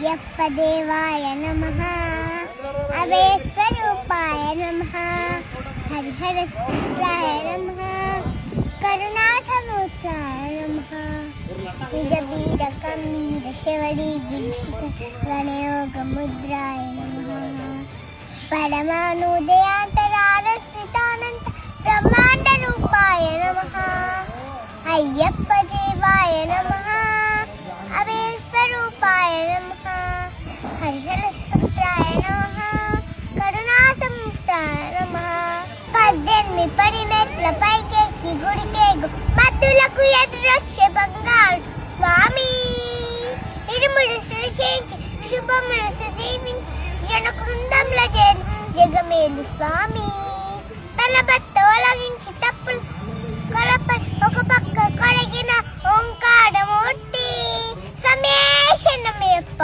యప్పదేవాయ నమః అవేశ్వరూపాయ నమః హరిహరసుత్రాయ నమః కరుణాసముద్రాయ నమః నిజబీర కమ్మీర శవరీ గిరిశిఖ గణయోగముద్రాయ నమః పరమానుదయాంతరారస్థితానంత బ్రహ్మాండ రూపాయ నమః అయ్యప్పదేవాయ నమః అవేశ్వరూపాయ నమః హరిహరసుత్రాయ నమః కరుణాసముద్రాయ నమః 18 పరిమెట్ల పైకెక్కి గుడికేగు భక్తులకు ఎదురొచ్చే బంగారు స్వామి ఇరుముడు సృష్టించి శుభమును సుదీవించి జన బృందంలో చేరి జగమేలు స్వామి తన భక్త ఒలగించి తప్పులు కొరపడి ఒక పక్క కొరగిన ఓంకారమూర్తి సమేశనమేప్ప